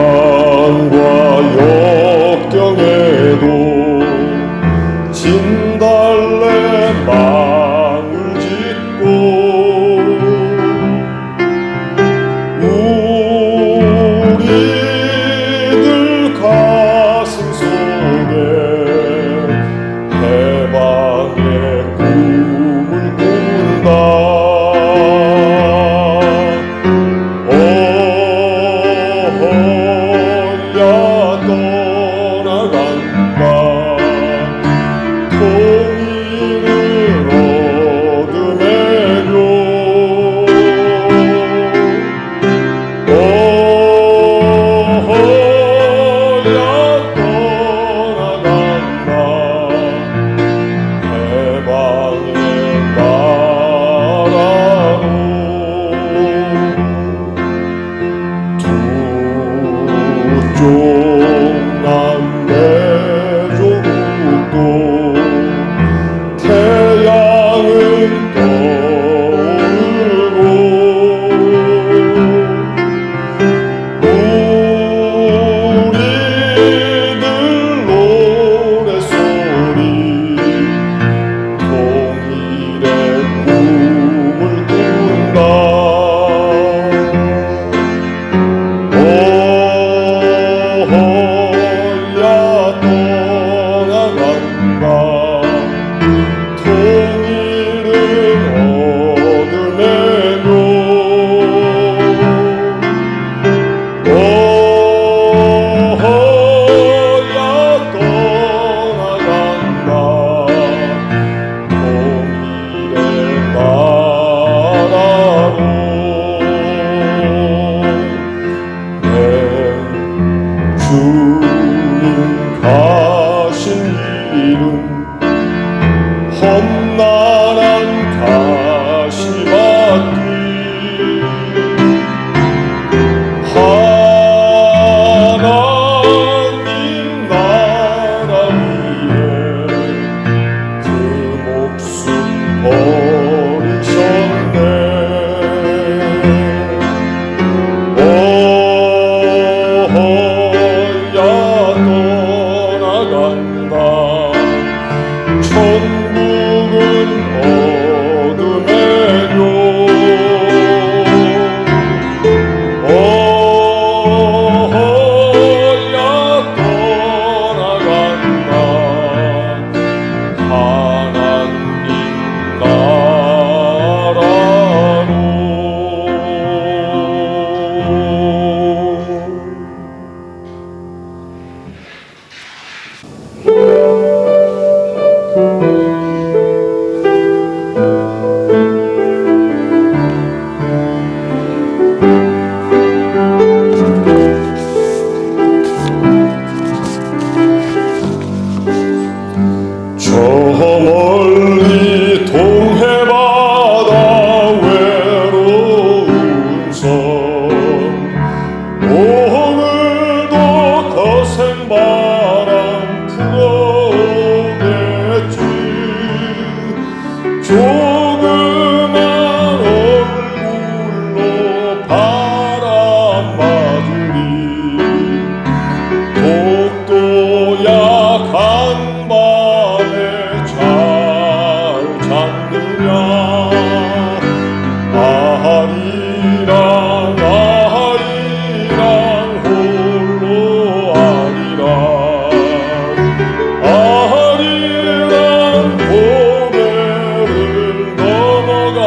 고난과 역경에도 진달래 망을 짓고 우리들 가슴 속에 해방의 꿈을 꾼다. 떠나간다. 통일을 얻으매요. 야 떠나간다. 해방의 나라로. 두쪽 남대 조국도 태양은 떠오르고 우리들 노래소리 통일의 꿈을 꾼다. 떠나간다. 통일을 얻으매요. 야 떠나간다. 통일의 나라로. 주님 가신 길은 험난한 가시밭길. 하나님 나라 위에 그 목숨 버리셨네. 떠나간다. 천국은 어둠에요. 야 떠나간다. 하나님 나라로. 저 멀리 동해바다 외로운 섬 오늘도 거센 바람 불어오겠지. 조그만 얼굴로 바람 맞으리. 독도 약한 밤에 잘 잤느냐. 아리랑 아리랑 홀로 아리랑 아리랑 고개를 넘어가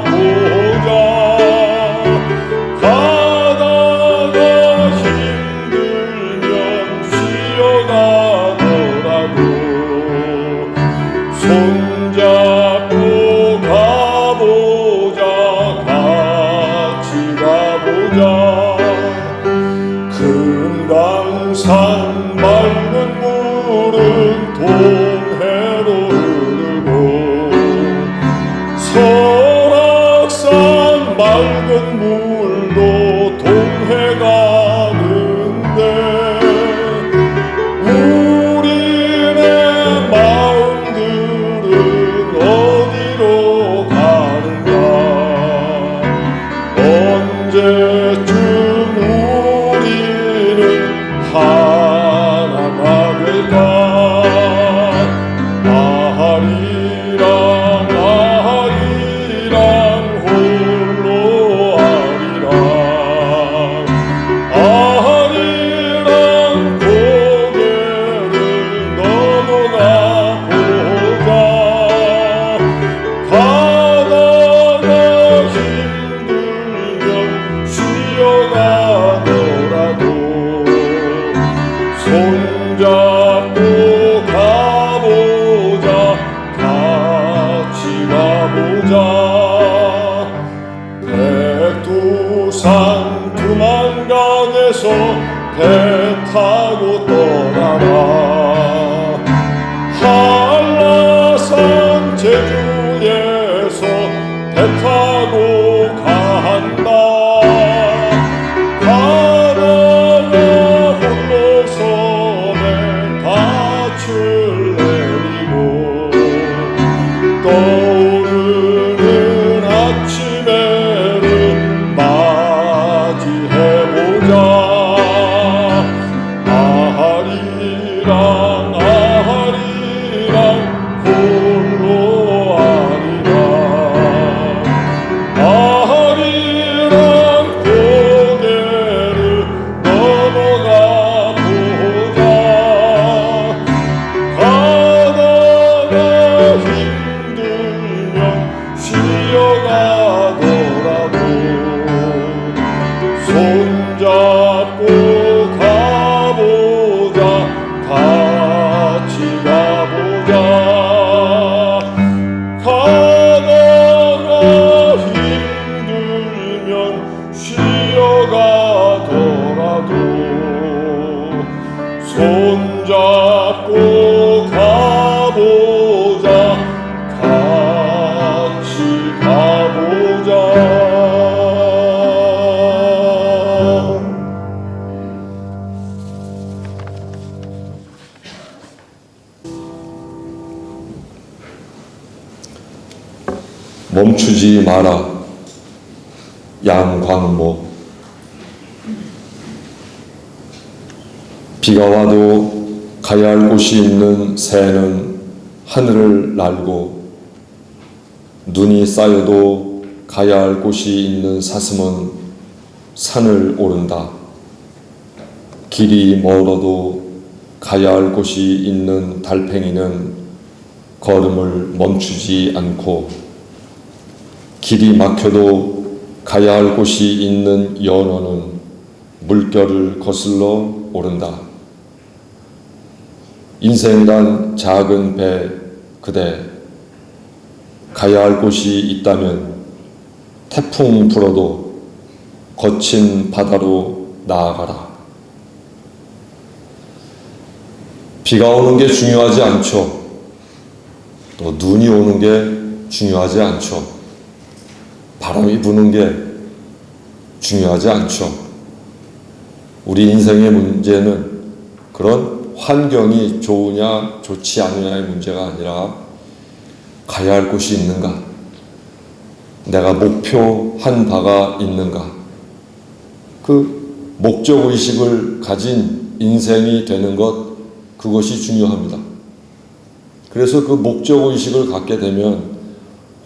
보자. 가다가 힘들면 쉬어가더라도 손잡고 가보자. 같이 가보자. 금강산 맑은 물은 동해로 흐르고 설악산 맑은 물도 동해가 백두산 두만강에서 배 타고 떠나라. 한라산 제주에서 배 타고 간다. 가다가 홀로서는 닻을 내리고 떠오르는 아침에를 맞이해보자. 아하리랑 아하리랑 홀로 아리랑 아하리랑 고개를 넘어가 보자. 가다가 힘들면 쉬어가더라도 손잡고 가보자. 같이 가보자. 가다가 힘들면 쉬어가더라도 손잡고 가보자. 같이 가보자. 멈추지 마라. 양광모. 비가 와도 가야 할 곳이 있는 새는 하늘을 날고, 눈이 쌓여도 가야 할 곳이 있는 사슴은 산을 오른다. 길이 멀어도 가야 할 곳이 있는 달팽이는 걸음을 멈추지 않고, 길이 막혀도 가야 할 곳이 있는 연어는 물결을 거슬러 오른다. 인생이란 작은 배 그대, 가야 할 곳이 있다면 태풍 불어도 거친 바다로 나아가라. 비가 오는 게 중요하지 않죠. 또 눈이 오는 게 중요하지 않죠. 바람이 부는 게 중요하지 않죠. 우리 인생의 문제는 그런 환경이 좋으냐 좋지 않느냐의 문제가 아니라 가야 할 곳이 있는가, 내가 목표한 바가 있는가, 그 목적의식을 가진 인생이 되는 것, 그것이 중요합니다. 그래서 그 목적의식을 갖게 되면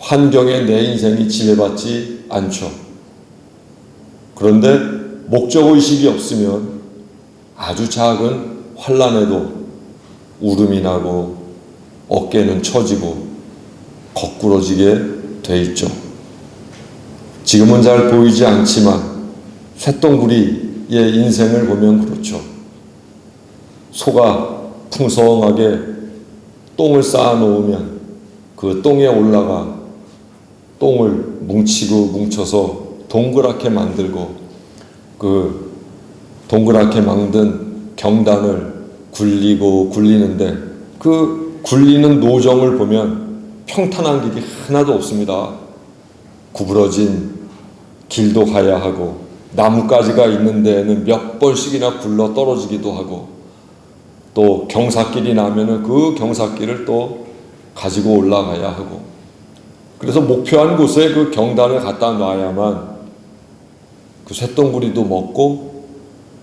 환경에 내 인생이 지배받지 않죠. 그런데 목적의식이 없으면 아주 작은 환난에도 울음이 나고 어깨는 처지고 거꾸러지게 돼 있죠. 지금은 잘 보이지 않지만 쇳덩구리의 인생을 보면 그렇죠. 소가 풍성하게 똥을 쌓아 놓으면 그 똥에 올라가 똥을 뭉쳐서 동그랗게 만들고, 그 동그랗게 만든 경단을 굴리는데, 그 굴리는 노정을 보면 평탄한 길이 하나도 없습니다. 구부러진 길도 가야 하고, 나뭇가지가 있는 데에는 몇 번씩이나 굴러 떨어지기도 하고, 또 경사길이 나면은 그 경사길을 또 가지고 올라가야 하고, 그래서 목표한 곳에 그 경단을 갖다 놔야만 그 쇳덩구리도 먹고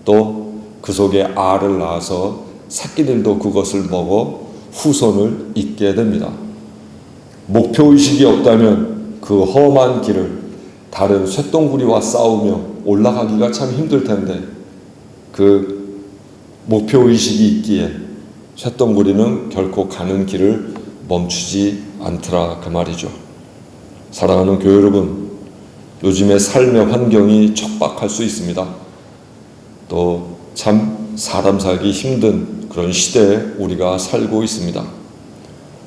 또 그 속에 알을 낳아서 새끼들도 그것을 먹어 후손을 잇게 됩니다. 목표의식이 없다면 그 험한 길을 다른 쇳덩구리와 싸우며 올라가기가 참 힘들 텐데, 그 목표의식이 있기에 쇳덩구리는 결코 가는 길을 멈추지 않더라, 그 말이죠. 사랑하는 교회 여러분, 요즘의 삶의 환경이 척박할 수 있습니다. 또 참 사람 살기 힘든 그런 시대에 우리가 살고 있습니다.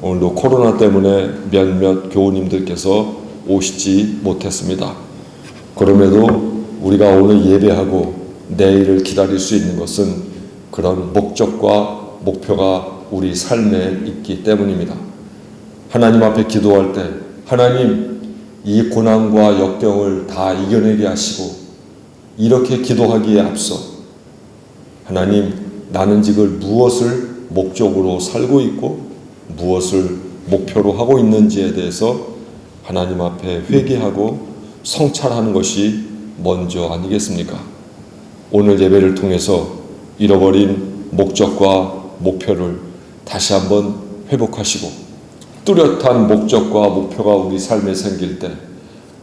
오늘도 코로나 때문에 몇몇 교우님들께서 오시지 못했습니다. 그럼에도 우리가 오늘 예배하고 내일을 기다릴 수 있는 것은 그런 목적과 목표가 우리 삶에 있기 때문입니다. 하나님 앞에 기도할 때 하나님, 이 고난과 역경을 다 이겨내게 하시고, 이렇게 기도하기에 앞서 하나님, 나는 지금 무엇을 목적으로 살고 있고 무엇을 목표로 하고 있는지에 대해서 하나님 앞에 회개하고 성찰하는 것이 먼저 아니겠습니까? 오늘 예배를 통해서 잃어버린 목적과 목표를 다시 한번 회복하시고, 뚜렷한 목적과 목표가 우리 삶에 생길 때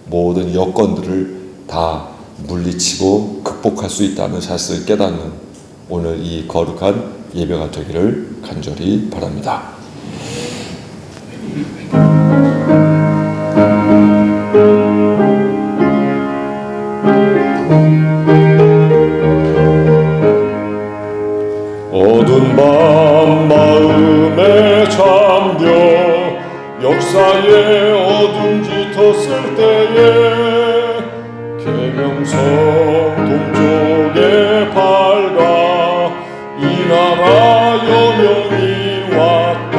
모든 여건들을 다 물리치고 극복할 수 있다는 사실을 깨닫는 오늘 이 거룩한 예배가 되기를 간절히 바랍니다. 어두운 밤 마음에 잠겨 역사의 어둠 짙었을 때에 계명성 동쪽에 밝아 이 나라 여명이 왔다.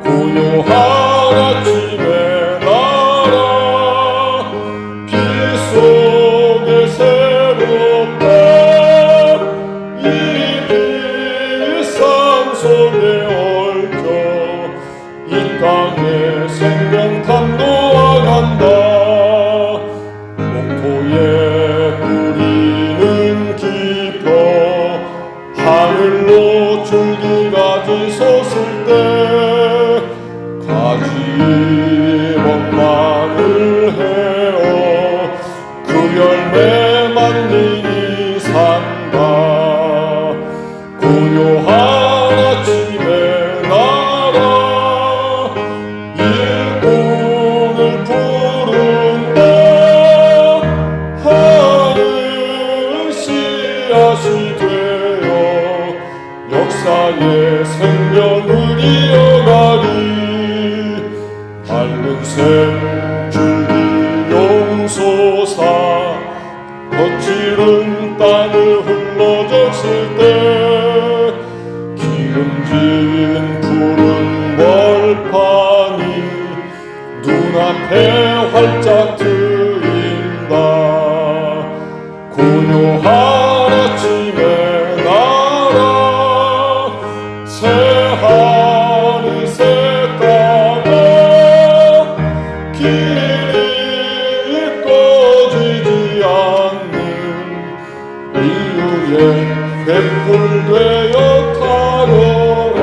고요한 아침의 나라 빛 속에 새롭다. 이 빛 삶 속에 땅에 생명탄 놓아간다. 목토에 뿌리는 깊어 하늘로 줄기가지 솟을 때 가지 먹만을 헤어 그 열매만 이 산다. 고요한 역사의 생명을 이어가리. 밝은 샘 줄기 용솟아 거칠은 땅을 흘러졌을 때 기름진 푸른 벌판이 눈앞에 활짝 트인다. 고요한 아침에 새하늘 새까마 길이 꺼지지 않는 인류의 횃불 되어 타거라.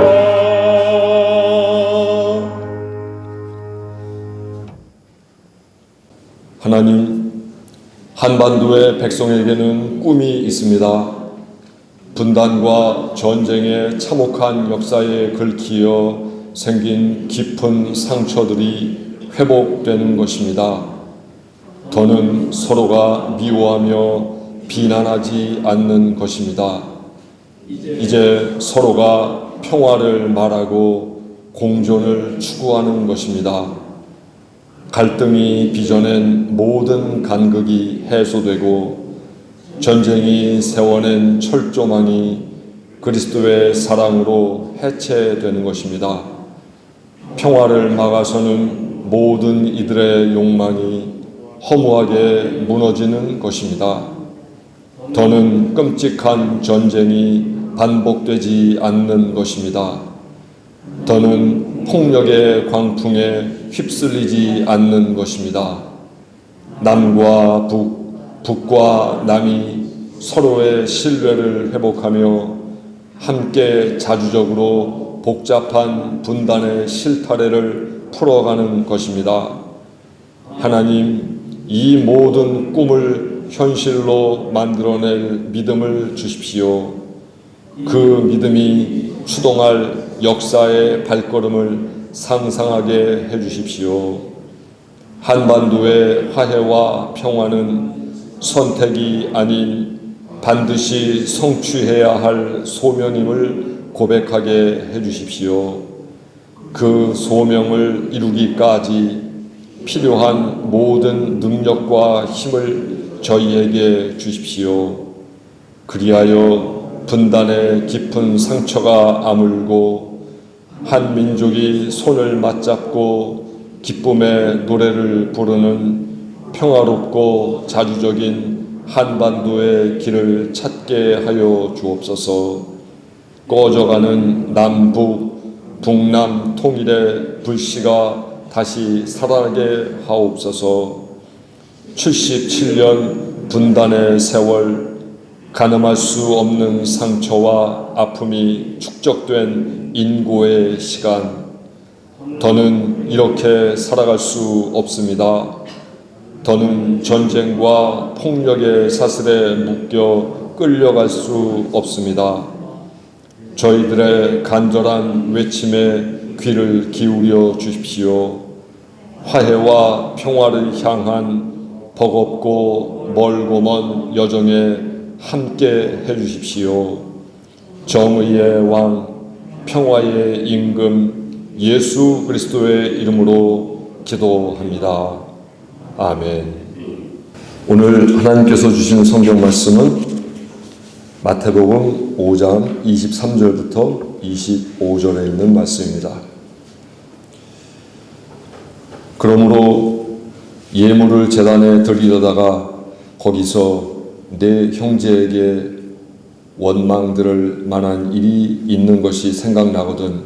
하나님, 한반도의 백성에게는 꿈이 있습니다. 분단과 전쟁의 참혹한 역사에 긁히어 생긴 깊은 상처들이 회복되는 것입니다. 더는 서로가 미워하며 비난하지 않는 것입니다. 이제 서로가 평화를 말하고 공존을 추구하는 것입니다. 갈등이 빚어낸 모든 간극이 해소되고 전쟁이 세워낸 철조망이 그리스도의 사랑으로 해체되는 것입니다. 평화를 막아서는 모든 이들의 욕망이 허무하게 무너지는 것입니다. 더는 끔찍한 전쟁이 반복되지 않는 것입니다. 더는 폭력의 광풍에 휩쓸리지 않는 것입니다. 남과 북과 남이 서로의 신뢰를 회복하며 함께 자주적으로 복잡한 분단의 실타래를 풀어가는 것입니다. 하나님, 이 모든 꿈을 현실로 만들어낼 믿음을 주십시오. 그 믿음이 추동할 역사의 발걸음을 상상하게 해주십시오. 한반도의 화해와 평화는 선택이 아닌 반드시 성취해야 할 소명임을 고백하게 해주십시오. 그 소명을 이루기까지 필요한 모든 능력과 힘을 저희에게 주십시오. 그리하여 분단의 깊은 상처가 아물고 한 민족이 손을 맞잡고 기쁨의 노래를 부르는 평화롭고 자주적인 한반도의 길을 찾게 하여 주옵소서. 꺼져가는 남북, 북남 통일의 불씨가 다시 살아나게 하옵소서. 77년 분단의 세월, 가늠할 수 없는 상처와 아픔이 축적된 인고의 시간, 더는 이렇게 살아갈 수 없습니다. 더는 전쟁과 폭력의 사슬에 묶여 끌려갈 수 없습니다. 저희들의 간절한 외침에 귀를 기울여 주십시오. 화해와 평화를 향한 버겁고 멀고 먼 여정에 함께 해주십시오. 정의의 왕, 평화의 임금 예수 그리스도의 이름으로 기도합니다. 아멘. 오늘 하나님께서 주신 성경 말씀은 마태복음 5장 23절부터 25절에 있는 말씀입니다. 그러므로 예물을 제단에 드리려다가 거기서 내 형제에게 원망들을 만한 일이 있는 것이 생각나거든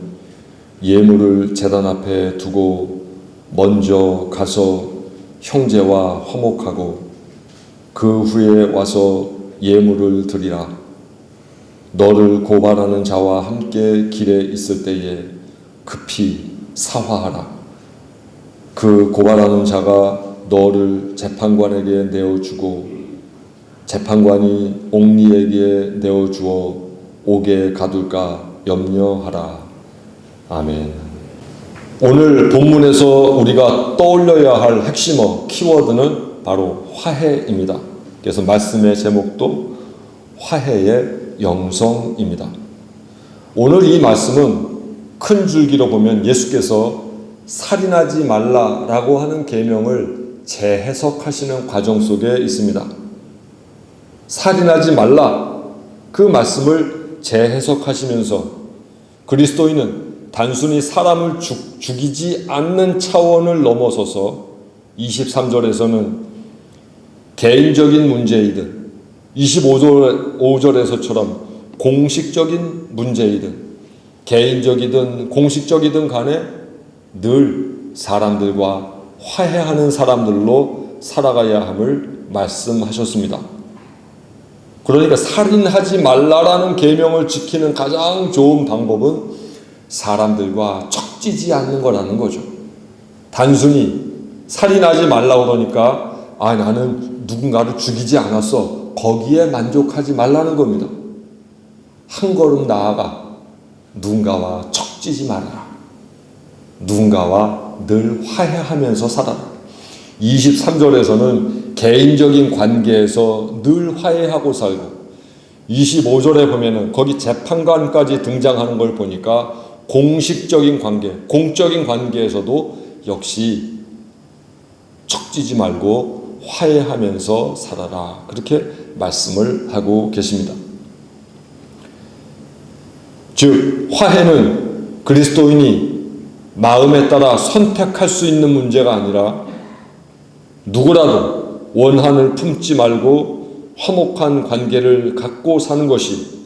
예물을 제단 앞에 두고 먼저 가서 형제와 화목하고 그 후에 와서 예물을 드리라. 너를 고발하는 자와 함께 길에 있을 때에 급히 사화하라. 그 고발하는 자가 너를 재판관에게 내어주고 재판관이 옥리에게 내어주어 옥에 가둘까 염려하라. 아멘. 오늘 본문에서 우리가 떠올려야 할 핵심어 키워드는 바로 화해입니다. 그래서 말씀의 제목도 화해의 영성입니다. 오늘 이 말씀은 큰 줄기로 보면 예수께서 살인하지 말라라고 하는 계명을 재해석하시는 과정 속에 있습니다. 살인하지 말라 그 말씀을 재해석하시면서 그리스도인은 단순히 사람을 죽이지 않는 차원을 넘어서서 23절에서는 개인적인 문제이든 25절에서처럼 공식적인 문제이든 개인적이든 공식적이든 간에 늘 사람들과 화해하는 사람들로 살아가야 함을 말씀하셨습니다. 그러니까 살인하지 말라라는 계명을 지키는 가장 좋은 방법은 사람들과 척지지 않는 거라는 거죠. 단순히 살인하지 말라고 그러니까 나는 누군가를 죽이지 않았어. 거기에 만족하지 말라는 겁니다. 한 걸음 나아가 누군가와 척지지 말아라. 누군가와 늘 화해하면서 살아라. 23절에서는 개인적인 관계에서 늘 화해하고 살고 25절에 보면은 거기 재판관까지 등장하는 걸 보니까 공식적인 관계, 공적인 관계에서도 역시 척지지 말고 화해하면서 살아라. 그렇게 말씀을 하고 계십니다. 즉 화해는 그리스도인이 마음에 따라 선택할 수 있는 문제가 아니라 누구라도 원한을 품지 말고 화목한 관계를 갖고 사는 것이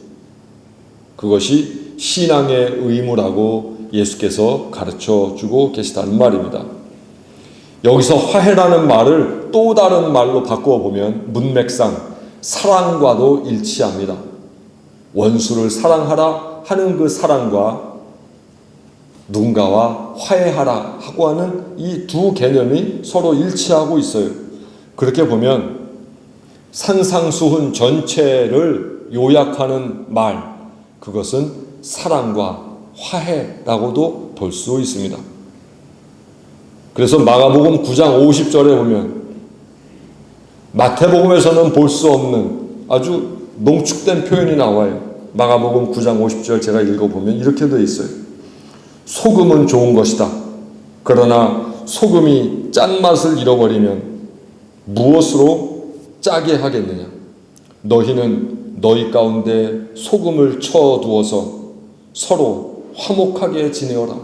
그것이 신앙의 의무라고 예수께서 가르쳐 주고 계시다는 말입니다. 여기서 화해라는 말을 또 다른 말로 바꾸어 보면 문맥상 사랑과도 일치합니다. 원수를 사랑하라 하는 그 사랑과 누군가와 화해하라 하고 하는 이 두 개념이 서로 일치하고 있어요. 그렇게 보면 산상수훈 전체를 요약하는 말, 그것은 사랑과 화해라고도 볼 수 있습니다. 그래서 마가복음 9장 50절에 보면 마태복음에서는 볼 수 없는 아주 농축된 표현이 나와요. 마가복음 9장 50절 제가 읽어보면 이렇게 되어 있어요. 소금은 좋은 것이다. 그러나 소금이 짠맛을 잃어버리면 무엇으로 짜게 하겠느냐? 너희는 너희 가운데 소금을 쳐두어서 서로 화목하게 지내어라.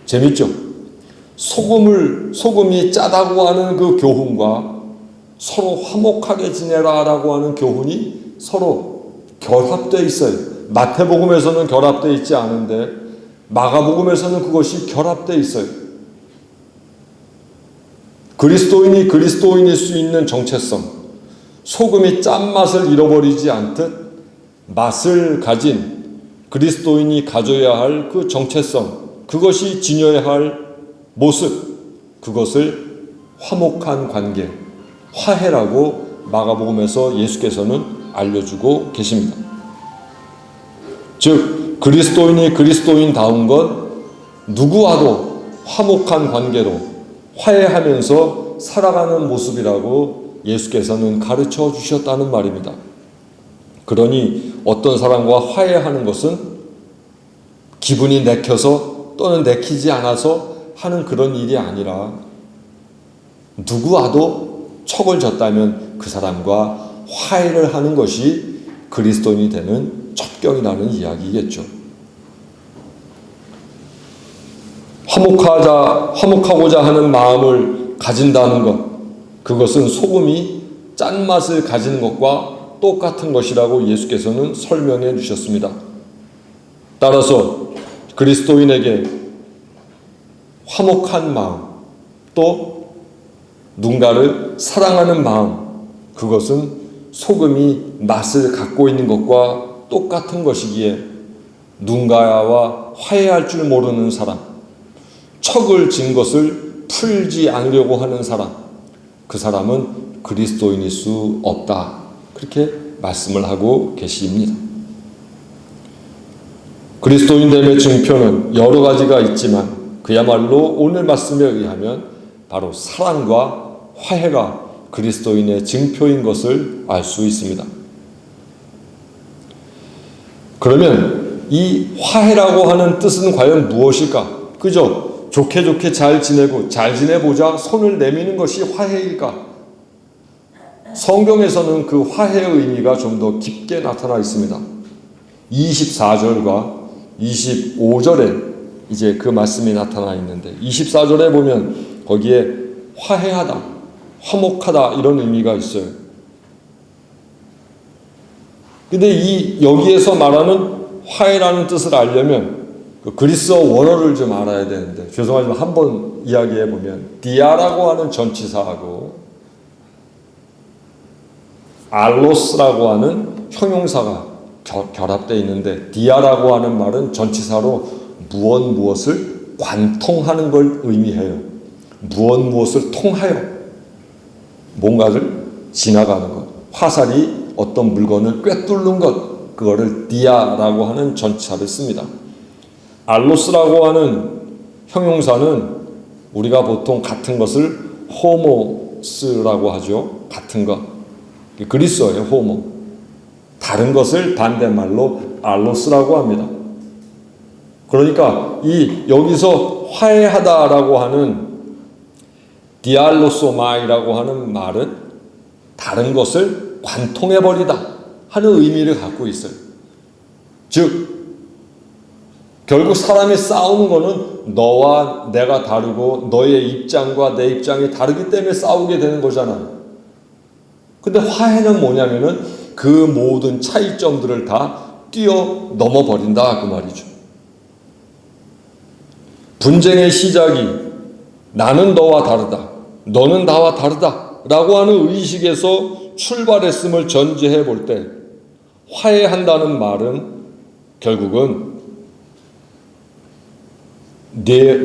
재밌죠? 소금이 짜다고 하는 그 교훈과 서로 화목하게 지내라라고 하는 교훈이 서로 결합되어 있어요. 마태복음에서는 결합되어 있지 않은데 마가복음에서는 그것이 결합되어 있어요. 그리스도인이 그리스도인일 수 있는 정체성, 소금이 짠맛을 잃어버리지 않듯 맛을 가진 그리스도인이 가져야 할 그 정체성, 그것이 지녀야 할 모습, 그것을 화목한 관계, 화해라고 마가복음에서 예수께서는 알려주고 계십니다. 즉 그리스도인이 그리스도인다운 것, 누구와도 화목한 관계로 화해하면서 살아가는 모습이라고 예수께서는 가르쳐 주셨다는 말입니다. 그러니 어떤 사람과 화해하는 것은 기분이 내켜서 또는 내키지 않아서 하는 그런 일이 아니라 누구와도 척을 졌다면 그 사람과 화해를 하는 것이 그리스도인이 되는 첩경이라는 이야기겠죠. 화목하고자 하는 마음을 가진다는 것, 그것은 소금이 짠맛을 가지는 것과 똑같은 것이라고 예수께서는 설명해 주셨습니다. 따라서 그리스도인에게 화목한 마음, 또 누군가를 사랑하는 마음, 그것은 소금이 맛을 갖고 있는 것과 똑같은 것이기에 누군가와 화해할 줄 모르는 사람, 척을 진 것을 풀지 않으려고 하는 사람, 그 사람은 그리스도인일 수 없다. 그렇게 말씀을 하고 계십니다. 그리스도인됨의 증표는 여러 가지가 있지만 그야말로 오늘 말씀에 의하면 바로 사랑과 화해가 그리스도인의 증표인 것을 알 수 있습니다. 그러면 이 화해라고 하는 뜻은 과연 무엇일까? 그저 좋게 잘 지내고 잘 지내보자 손을 내미는 것이 화해일까? 성경에서는 그 화해의 의미가 좀 더 깊게 나타나 있습니다. 24절과 25절에 이제 그 말씀이 나타나 있는데 24절에 보면 거기에 화해하다, 화목하다 이런 의미가 있어요. 근데 여기에서 말하는 화해라는 뜻을 알려면 그 그리스어 원어를 좀 알아야 되는데 죄송하지만 한번 이야기해 보면 디아라고 하는 전치사하고 알로스라고 하는 형용사가 결합되어 있는데 디아라고 하는 말은 전치사로 무엇을 관통하는 걸 의미해요. 무엇을 통하여 뭔가를 지나가는 것, 화살이 어떤 물건을 꿰뚫는 것, 그거를 디아라고 하는 전치사를 씁니다. 알로스라고 하는 형용사는 우리가 보통 같은 것을 호모스라고 하죠. 같은 것. 그리스어예요, 호모. 다른 것을 반대말로 알로스라고 합니다. 그러니까 여기서 화해하다라고 하는 디알로소마이라고 하는 말은 다른 것을 관통해버리다 하는 의미를 갖고 있어요. 즉 결국 사람이 싸우는 거는 너와 내가 다르고 너의 입장과 내 입장이 다르기 때문에 싸우게 되는 거잖아요. 근데 화해는 뭐냐면은 그 모든 차이점들을 다 뛰어넘어 버린다 그 말이죠. 분쟁의 시작이 나는 너와 다르다, 너는 나와 다르다 라고 하는 의식에서 출발했음을 전제해 볼 때 화해한다는 말은 결국은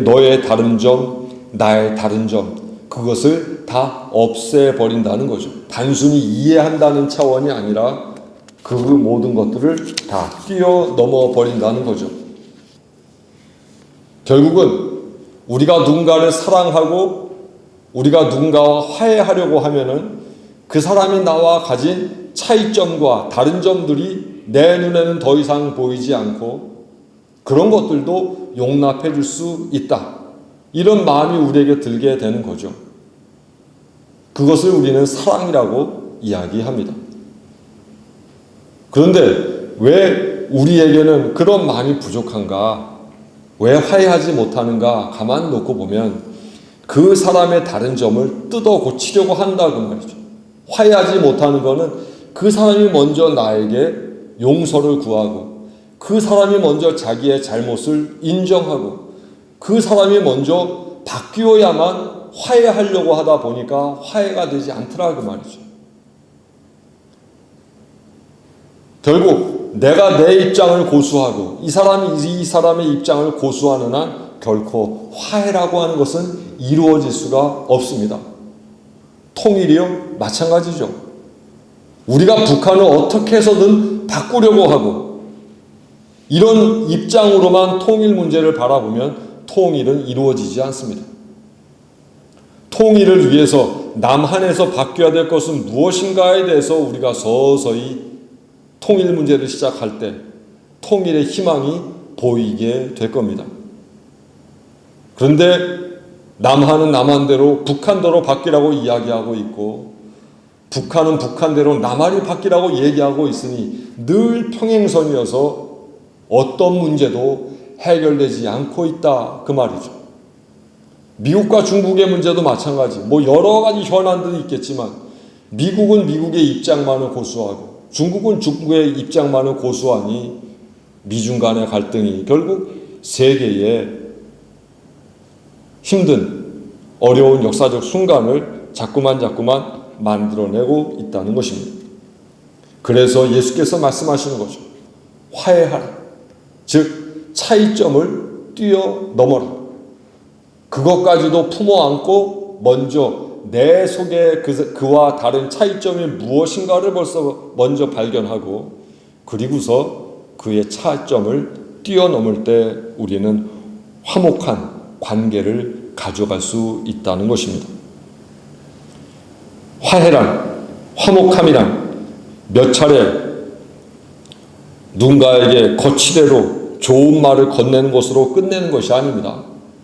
너의 다른 점, 나의 다른 점, 그것을 다 없애버린다는 거죠. 단순히 이해한다는 차원이 아니라 그 모든 것들을 다 뛰어넘어 버린다는 거죠. 결국은 우리가 누군가를 사랑하고 우리가 누군가와 화해하려고 하면은 그 사람이 나와 가진 차이점과 다른 점들이 내 눈에는 더 이상 보이지 않고 그런 것들도 용납해 줄 수 있다. 이런 마음이 우리에게 들게 되는 거죠. 그것을 우리는 사랑이라고 이야기합니다. 그런데 왜 우리에게는 그런 마음이 부족한가? 왜 화해하지 못하는가? 가만 놓고 보면 그 사람의 다른 점을 뜯어 고치려고 한다 그 말이죠. 화해하지 못하는 것은 그 사람이 먼저 나에게 용서를 구하고 그 사람이 먼저 자기의 잘못을 인정하고 그 사람이 먼저 바뀌어야만 화해하려고 하다 보니까 화해가 되지 않더라 그 말이죠. 결국 내가 내 입장을 고수하고 이 사람이 이 사람의 입장을 고수하는 한 결코 화해라고 하는 것은 이루어질 수가 없습니다. 통일이요? 마찬가지죠. 우리가 북한을 어떻게 해서든 바꾸려고 하고 이런 입장으로만 통일 문제를 바라보면 통일은 이루어지지 않습니다. 통일을 위해서 남한에서 바뀌어야 될 것은 무엇인가에 대해서 우리가 서서히 통일 문제를 시작할 때 통일의 희망이 보이게 될 겁니다. 그런데 남한은 남한대로 북한대로 바뀌라고 이야기하고 있고 북한은 북한대로 남한이 바뀌라고 얘기하고 있으니 늘 평행선이어서 어떤 문제도 해결되지 않고 있다 그 말이죠. 미국과 중국의 문제도 마찬가지. 여러 가지 현안들이 있겠지만 미국은 미국의 입장만을 고수하고 중국은 중국의 입장만을 고수하니 미중 간의 갈등이 결국 세계의 힘든 어려운 역사적 순간을 자꾸만 만들어내고 있다는 것입니다. 그래서 예수께서 말씀하시는 거죠. 화해하라. 즉 차이점을 뛰어넘어라. 그것까지도 품어안고 먼저 내 속에 그와 다른 차이점이 무엇인가를 먼저 발견하고 그리고서 그의 차이점을 뛰어넘을 때 우리는 화목한 관계를 가져갈 수 있다는 것입니다. 화해란, 화목함이란 몇 차례 누군가에게 거치대로 좋은 말을 건네는 것으로 끝내는 것이 아닙니다.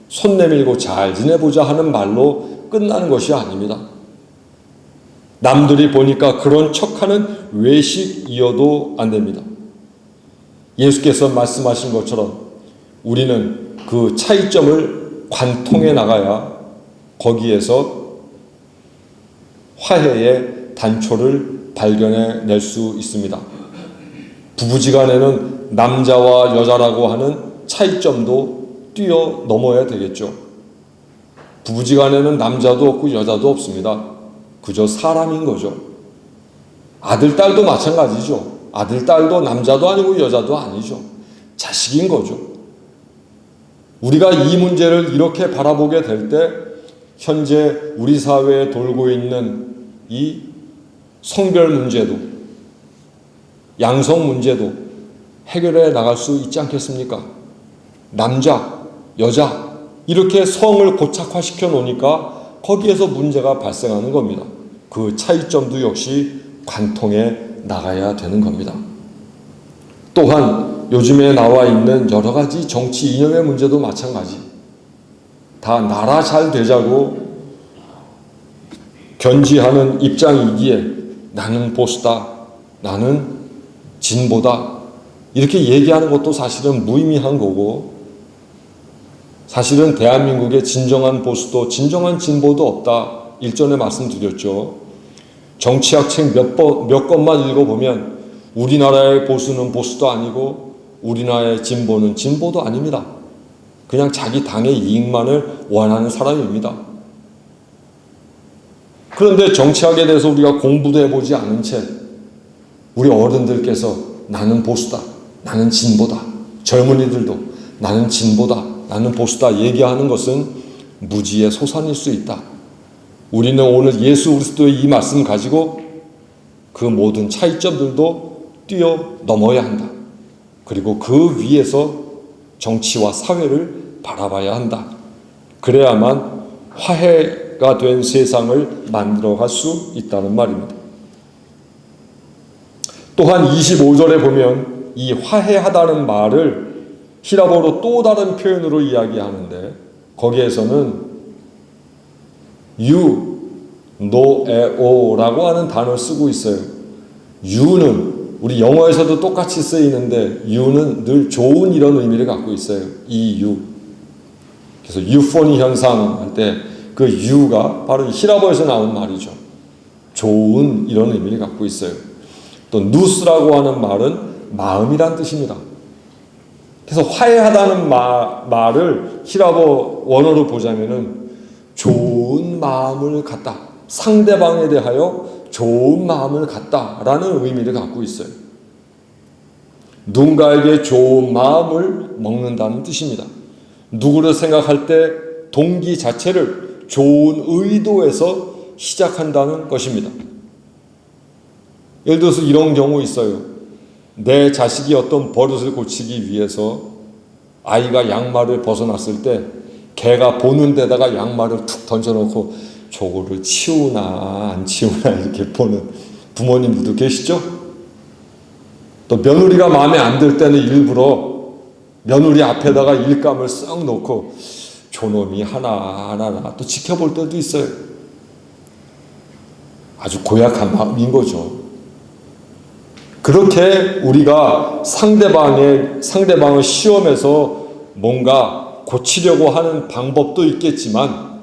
손 내밀고 잘 지내보자 하는 말로 끝나는 것이 아닙니다. 남들이 보니까 그런 척하는 외식이어도 안 됩니다. 예수께서 말씀하신 것처럼 우리는 그 차이점을 관통해 나가야 거기에서 화해의 단초를 발견해 낼 수 있습니다. 부부지간에는 남자와 여자라고 하는 차이점도 뛰어넘어야 되겠죠. 부부지간에는 남자도 없고 여자도 없습니다. 그저 사람인 거죠. 아들, 딸도 마찬가지죠. 아들, 딸도 남자도 아니고 여자도 아니죠. 자식인 거죠. 우리가 이 문제를 이렇게 바라보게 될 때 현재 우리 사회에 돌고 있는 이 성별 문제도 양성 문제도 해결해 나갈 수 있지 않겠습니까? 남자, 여자 이렇게 성을 고착화시켜 놓으니까 거기에서 문제가 발생하는 겁니다. 그 차이점도 역시 관통해 나가야 되는 겁니다. 또한 요즘에 나와 있는 여러 가지 정치 이념의 문제도 마찬가지. 다 나라 잘 되자고 견지하는 입장이기에 나는 보수다, 나는 진보다 이렇게 얘기하는 것도 사실은 무의미한 거고 사실은 대한민국의 진정한 보수도 진정한 진보도 없다. 일전에 말씀드렸죠. 정치학 책 몇 권만 읽어보면 우리나라의 보수는 보수도 아니고 우리나라의 진보는 진보도 아닙니다. 그냥 자기 당의 이익만을 원하는 사람입니다. 그런데 정치학에 대해서 우리가 공부도 해보지 않은 채 우리 어른들께서 나는 보수다, 나는 진보다, 젊은이들도 나는 진보다, 나는 보수다 얘기하는 것은 무지의 소산일 수 있다. 우리는 오늘 예수 그리스도의 이 말씀 가지고 그 모든 차이점들도 뛰어넘어야 한다. 그리고 그 위에서 정치와 사회를 바라봐야 한다. 그래야만 화해가 된 세상을 만들어갈 수 있다는 말입니다. 또한 25절에 보면 이 화해하다는 말을 히라보로 또 다른 표현으로 이야기하는데 거기에서는 노에오라고 하는 단어를 쓰고 있어요. 유는 우리 영어에서도 똑같이 쓰이는데 유는 늘 좋은 이런 의미를 갖고 있어요. 이 유. 그래서 유포니 현상 할 때 그 유가 바로 히라보에서 나온 말이죠. 좋은 이런 의미를 갖고 있어요. 또 누스라고 하는 말은 마음이란 뜻입니다. 그래서 화해하다는 말을 히라보 원어로 보자면은 좋은 마음을 갖다, 상대방에 대하여 좋은 마음을 갖다라는 의미를 갖고 있어요. 누군가에게 좋은 마음을 먹는다는 뜻입니다. 누구를 생각할 때 동기 자체를 좋은 의도에서 시작한다는 것입니다. 예를 들어서 이런 경우 있어요. 내 자식이 어떤 버릇을 고치기 위해서 아이가 양말을 벗어났을 때 걔가 보는 데다가 양말을 툭 던져놓고 저거를 치우나 안 치우나 이렇게 보는 부모님들도 계시죠? 또 며느리가 마음에 안 들 때는 일부러 며느리 앞에다가 일감을 쓱 놓고 저놈이 하나하나 또 지켜볼 때도 있어요. 아주 고약한 마음인 거죠. 그렇게 우리가 상대방을 시험해서 뭔가 고치려고 하는 방법도 있겠지만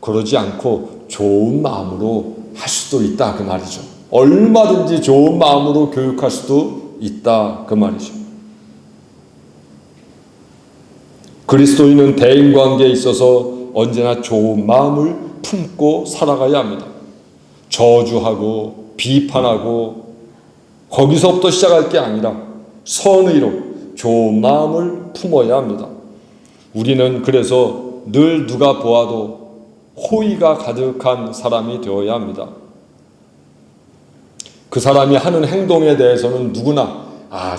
그러지 않고 좋은 마음으로 할 수도 있다 그 말이죠. 얼마든지 좋은 마음으로 교육할 수도 있다 그 말이죠. 그리스도인은 대인관계에 있어서 언제나 좋은 마음을 품고 살아가야 합니다. 저주하고 비판하고 거기서부터 시작할 게 아니라 선의로 좋은 마음을 품어야 합니다. 우리는 그래서 늘 누가 보아도 호의가 가득한 사람이 되어야 합니다. 그 사람이 하는 행동에 대해서는 누구나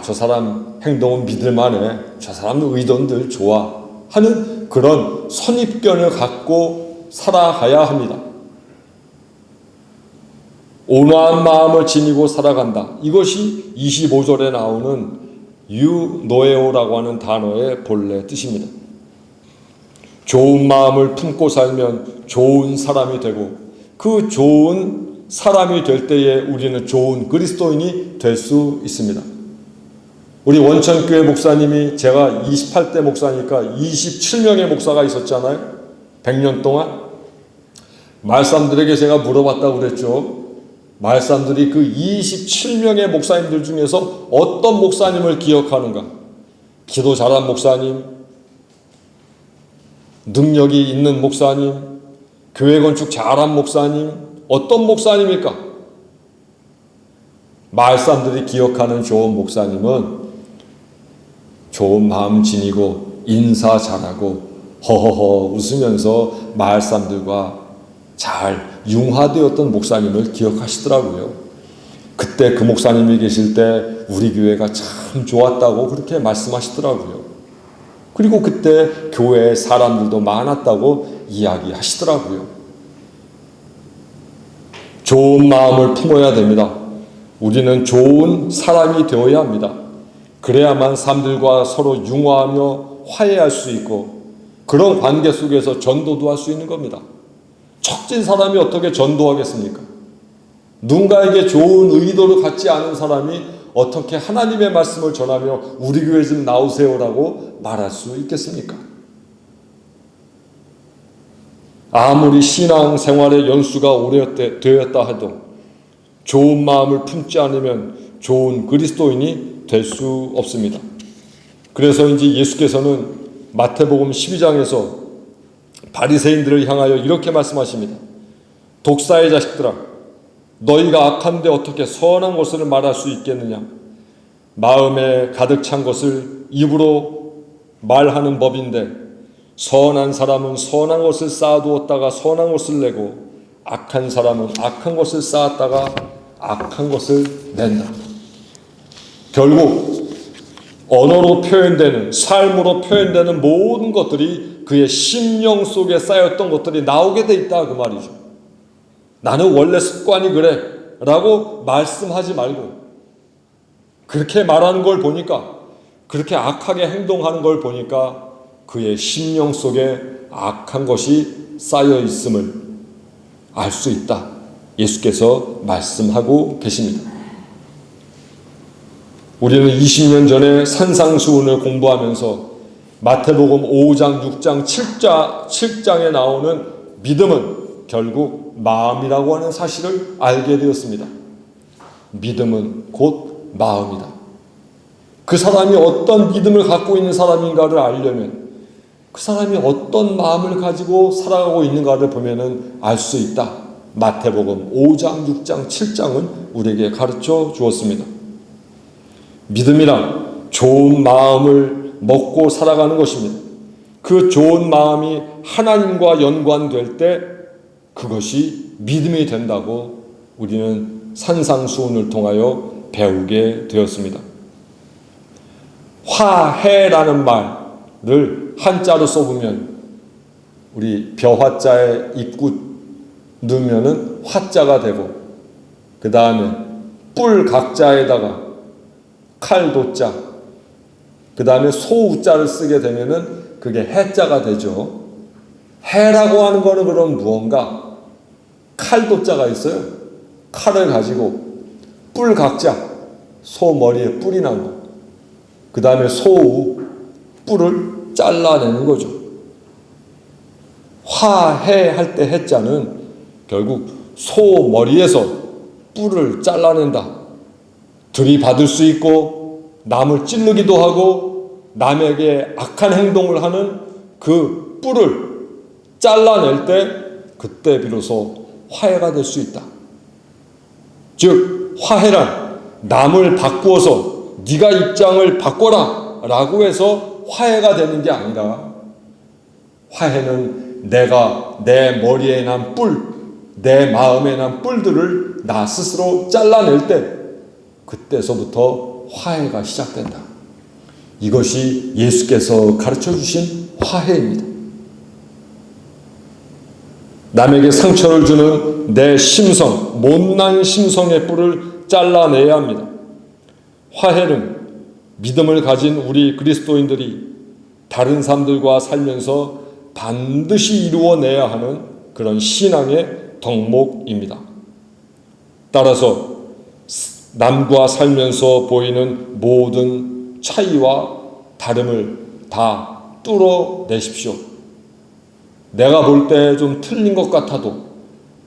저 사람 행동은 믿을만해, 저 사람 의도는 늘 좋아 하는 그런 선입견을 갖고 살아가야 합니다. 온화한 마음을 지니고 살아간다. 이것이 25절에 나오는 유노에오라고 하는 단어의 본래 뜻입니다. 좋은 마음을 품고 살면 좋은 사람이 되고 그 좋은 사람이 될 때에 우리는 좋은 그리스도인이 될 수 있습니다. 우리 원천교회 목사님이 제가 28대 목사니까 27명의 목사가 있었잖아요. 100년 동안. 말사람들에게 제가 물어봤다고 그랬죠. 말사람들이 그 27명의 목사님들 중에서 어떤 목사님을 기억하는가? 기도 잘한 목사님, 능력이 있는 목사님, 교회 건축 잘한 목사님, 어떤 목사님일까? 말사람들이 기억하는 좋은 목사님은 좋은 마음 지니고 인사 잘하고 허허허 웃으면서 마을 사람들과 잘 융화되었던 목사님을 기억하시더라고요. 그때 그 목사님이 계실 때 우리 교회가 참 좋았다고 그렇게 말씀하시더라고요. 그리고 그때 교회에 사람들도 많았다고 이야기하시더라고요. 좋은 마음을 품어야 됩니다. 우리는 좋은 사람이 되어야 합니다. 그래야만 사람들과 서로 융화하며 화해할 수 있고 그런 관계 속에서 전도도 할 수 있는 겁니다. 척진 사람이 어떻게 전도하겠습니까? 누군가에게 좋은 의도를 갖지 않은 사람이 어떻게 하나님의 말씀을 전하며 우리 교회 좀 나오세요라고 말할 수 있겠습니까? 아무리 신앙생활의 연수가 오래되었다 해도 좋은 마음을 품지 않으면 좋은 그리스도인이 될 수 없습니다. 그래서 이제 예수께서는 마태복음 12장에서 바리새인들을 향하여 이렇게 말씀하십니다. 독사의 자식들아, 너희가 악한데 어떻게 선한 것을 말할 수 있겠느냐? 마음에 가득 찬 것을 입으로 말하는 법인데 선한 사람은 선한 것을 쌓아두었다가 선한 것을 내고 악한 사람은 악한 것을 쌓았다가 악한 것을 낸다. 결국 언어로 표현되는, 삶으로 표현되는 모든 것들이 그의 심령 속에 쌓였던 것들이 나오게 돼 있다 그 말이죠. 나는 원래 습관이 그래 라고 말씀하지 말고 그렇게 말하는 걸 보니까 그렇게 악하게 행동하는 걸 보니까 그의 심령 속에 악한 것이 쌓여 있음을 알 수 있다. 예수께서 말씀하고 계십니다. 우리는 20년 전에 산상수훈을 공부하면서 마태복음 5장, 6장, 7장에 나오는 믿음은 결국 마음이라고 하는 사실을 알게 되었습니다. 믿음은 곧 마음이다. 그 사람이 어떤 믿음을 갖고 있는 사람인가를 알려면 그 사람이 어떤 마음을 가지고 살아가고 있는가를 보면은 알 수 있다. 마태복음 5장, 6장, 7장은 우리에게 가르쳐 주었습니다. 믿음이란 좋은 마음을 먹고 살아가는 것입니다. 그 좋은 마음이 하나님과 연관될 때 그것이 믿음이 된다고 우리는 산상수훈을 통하여 배우게 되었습니다. 화해라는 말을 한자로 써보면 우리 벼화자에 입구 넣으면은 화자가 되고 그 다음에 뿔 각자에다가 칼도자 그 다음에 소우자를 쓰게 되면은 그게 해자가 되죠. 해라고 하는 거는 그럼 무언가 칼도자가 있어요. 칼을 가지고 뿔 각자 소 머리에 뿔이 난 거 그 다음에 소우 뿔을 잘라내는 거죠. 화해할 때 해자는 결국 소 머리에서 뿔을 잘라낸다. 들이받을 수 있고 남을 찌르기도 하고 남에게 악한 행동을 하는 그 뿔을 잘라낼 때 그때 비로소 화해가 될 수 있다. 즉 화해란 남을 바꾸어서 네가 입장을 바꿔라 라고 해서 화해가 되는 게 아니라 화해는 내가 내 머리에 난 뿔, 내 마음에 난 뿔들을 나 스스로 잘라낼 때 그때서부터 화해가 시작된다. 이것이 예수께서 가르쳐 주신 화해입니다. 남에게 상처를 주는 내 심성, 못난 심성의 뿔을 잘라내야 합니다. 화해는 믿음을 가진 우리 그리스도인들이 다른 사람들과 살면서 반드시 이루어내야 하는 그런 신앙의 덕목입니다. 따라서 남과 살면서 보이는 모든 차이와 다름을 다 뚫어내십시오. 내가 볼 때 좀 틀린 것 같아도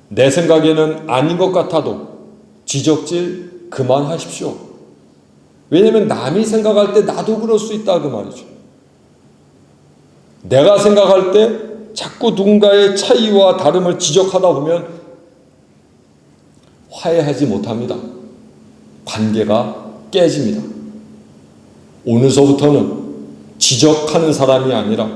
내 생각에는 아닌 것 같아도 지적질 그만하십시오. 왜냐하면 남이 생각할 때 나도 그럴 수 있다 그 말이죠. 내가 생각할 때 자꾸 누군가의 차이와 다름을 지적하다 보면 화해하지 못합니다. 관계가 깨집니다. 오늘서부터는 지적하는 사람이 아니라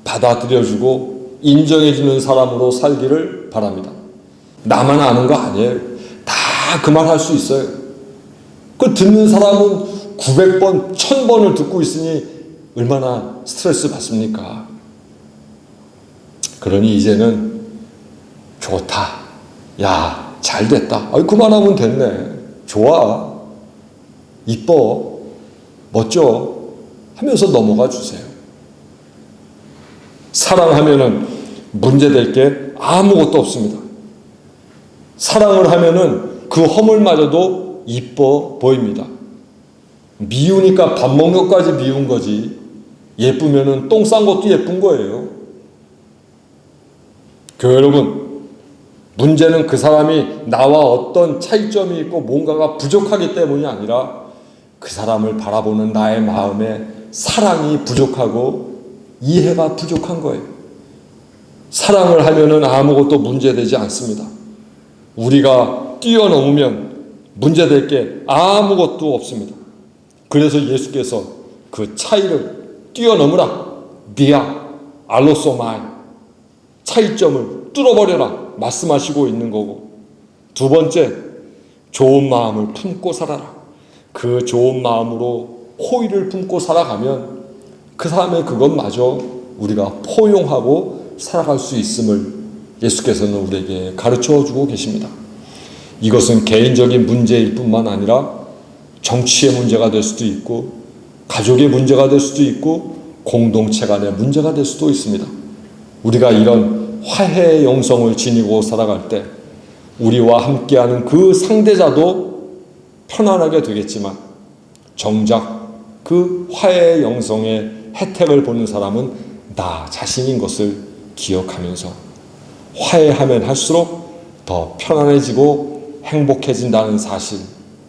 받아들여주고 인정해주는 사람으로 살기를 바랍니다. 나만 아는 거 아니에요. 다 그 말 할 수 있어요. 그 듣는 사람은 900번, 1000번을 듣고 있으니 얼마나 스트레스 받습니까? 그러니 이제는 좋다. 야, 잘 됐다. 그만하면 됐네. 좋아. 이뻐. 멋져. 하면서 넘어가 주세요. 사랑하면은 문제될 게 아무것도 없습니다. 사랑을 하면은 그 허물마저도 이뻐 보입니다. 미우니까 밥 먹는 것까지 미운 거지. 예쁘면은 똥 싼 것도 예쁜 거예요. 교회 여러분, 문제는 그 사람이 나와 어떤 차이점이 있고 뭔가가 부족하기 때문이 아니라 그 사람을 바라보는 나의 마음에 사랑이 부족하고 이해가 부족한 거예요. 사랑을 하면은 아무것도 문제되지 않습니다. 우리가 뛰어넘으면 문제될 게 아무것도 없습니다. 그래서 예수께서 그 차이를 뛰어넘으라. 디아 알로소마이 차이점을 뚫어버려라 말씀하시고 있는 거고, 두 번째, 좋은 마음을 품고 살아라. 그 좋은 마음으로 호의를 품고 살아가면 그 사람의 그것마저 우리가 포용하고 살아갈 수 있음을 예수께서는 우리에게 가르쳐 주고 계십니다. 이것은 개인적인 문제일 뿐만 아니라 정치의 문제가 될 수도 있고 가족의 문제가 될 수도 있고 공동체 간의 문제가 될 수도 있습니다. 우리가 이런 화해의 영성을 지니고 살아갈 때 우리와 함께하는 그 상대자도 편안하게 되겠지만 정작 그 화해의 영성의 혜택을 보는 사람은 나 자신인 것을 기억하면서 화해하면 할수록 더 편안해지고 행복해진다는 사실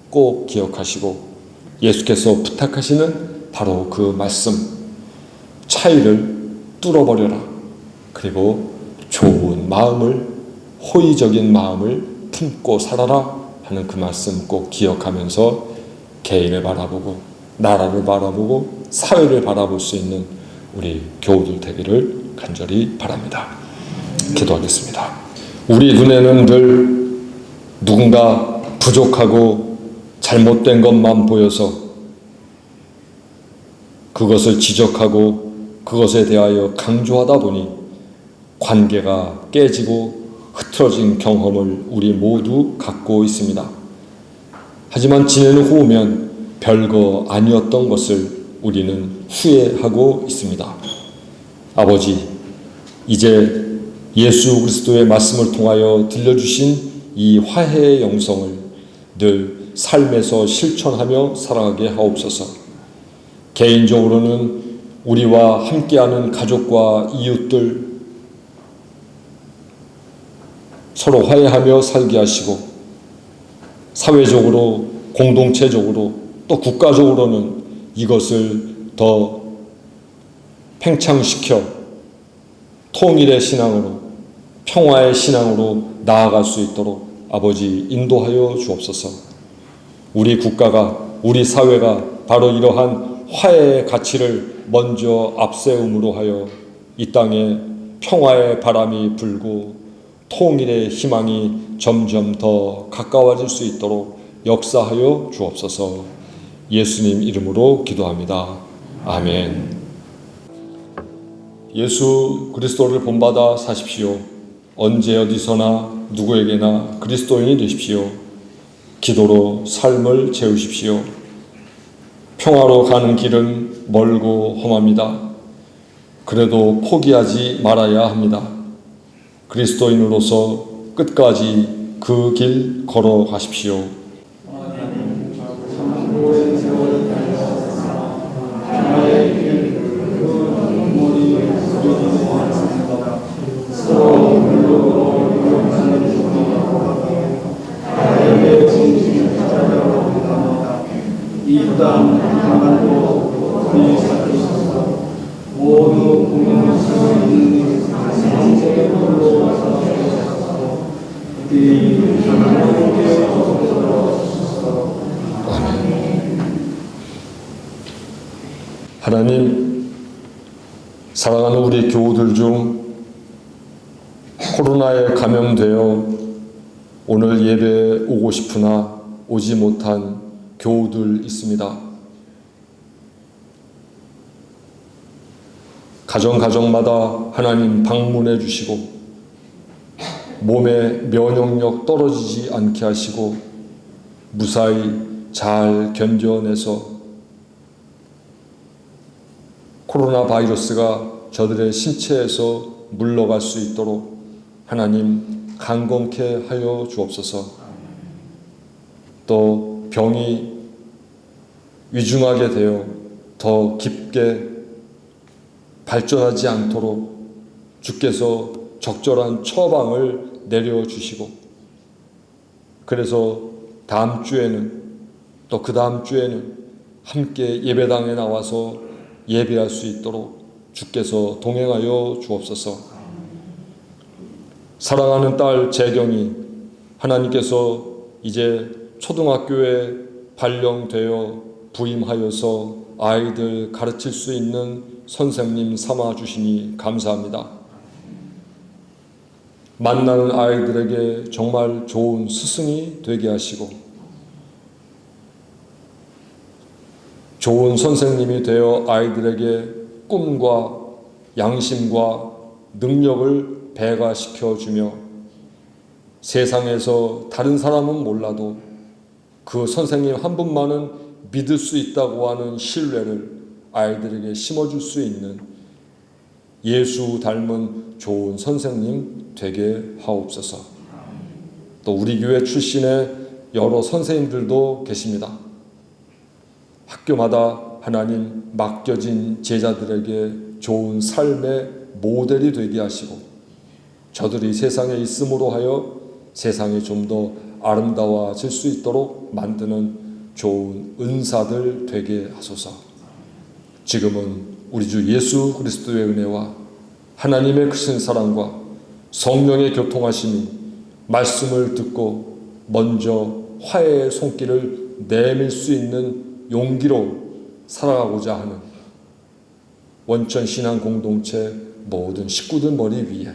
꼭 기억하시고 예수께서 부탁하시는 바로 그 말씀, 차이를 뚫어버려라. 그리고 좋은 마음을, 호의적인 마음을 품고 살아라 하는 그 말씀 꼭 기억하면서 개인을 바라보고 나라를 바라보고 사회를 바라볼 수 있는 우리 교우들 되기를 간절히 바랍니다. 기도하겠습니다. 우리 눈에는 늘 누군가 부족하고 잘못된 것만 보여서 그것을 지적하고 그것에 대하여 강조하다 보니 관계가 깨지고 흐트러진 경험을 우리 모두 갖고 있습니다. 하지만 지내는 후면 별거 아니었던 것을 우리는 후회하고 있습니다. 아버지, 이제 예수 그리스도의 말씀을 통하여 들려주신 이 화해의 영성을 늘 삶에서 실천하며 살아가게 하옵소서. 개인적으로는 우리와 함께하는 가족과 이웃들 서로 화해하며 살게 하시고 사회적으로 공동체적으로 또 국가적으로는 이것을 더 팽창시켜 통일의 신앙으로 평화의 신앙으로 나아갈 수 있도록 아버지 인도하여 주옵소서. 우리 국가가 우리 사회가 바로 이러한 화해의 가치를 먼저 앞세움으로 하여 이 땅에 평화의 바람이 불고 통일의 희망이 점점 더 가까워질 수 있도록 역사하여 주옵소서. 예수님 이름으로 기도합니다. 아멘. 예수 그리스도를 본받아 사십시오. 언제 어디서나 누구에게나 그리스도인이 되십시오. 기도로 삶을 채우십시오. 평화로 가는 길은 멀고 험합니다. 그래도 포기하지 말아야 합니다. 그리스도인으로서 끝까지 그 길 걸어가십시오. 이 부담 하나도 보내주시옵소서. 모두 공동할 수 있는 성공의 불로 살아주옵소서. 우리 하나님께 주옵소서. 하나님, 사랑하는 우리 교우들 중 코로나에 감염되어 오늘 예배에 오고 싶으나 오지 못한 교우들 있습니다. 가정마다 하나님 방문해 주시고 몸의 면역력 떨어지지 않게 하시고 무사히 잘 견뎌내서 코로나 바이러스가 저들의 신체에서 물러갈 수 있도록 하나님 강건케 하여 주옵소서. 또 병이 위중하게 되어 더 깊게 발전하지 않도록 주께서 적절한 처방을 내려주시고 그래서 다음 주에는 또 그 다음 주에는 함께 예배당에 나와서 예배할 수 있도록 주께서 동행하여 주옵소서. 사랑하는 딸 재경이 하나님께서 이제 초등학교에 발령되어 부임하여서 아이들 가르칠 수 있는 선생님 삼아주시니 감사합니다. 만나는 아이들에게 정말 좋은 스승이 되게 하시고 좋은 선생님이 되어 아이들에게 꿈과 양심과 능력을 배가시켜주며 세상에서 다른 사람은 몰라도 그 선생님 한 분만은 믿을 수 있다고 하는 신뢰를 아이들에게 심어줄 수 있는 예수 닮은 좋은 선생님 되게 하옵소서. 또 우리 교회 출신의 여러 선생님들도 계십니다. 학교마다 하나님 맡겨진 제자들에게 좋은 삶의 모델이 되게 하시고 저들이 세상에 있음으로 하여 세상이 좀 더 아름다워질 수 있도록 만드는 좋은 은사들 되게 하소서. 지금은 우리 주 예수 그리스도의 은혜와 하나님의 크신 사랑과 성령의 교통하심이 말씀을 듣고 먼저 화해의 손길을 내밀 수 있는 용기로 살아가고자 하는 원천 신앙 공동체 모든 식구들 머리 위에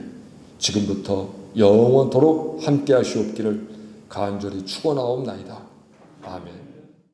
지금부터 영원토록 함께 하시옵기를 간절히 축원하옵나이다. 아멘.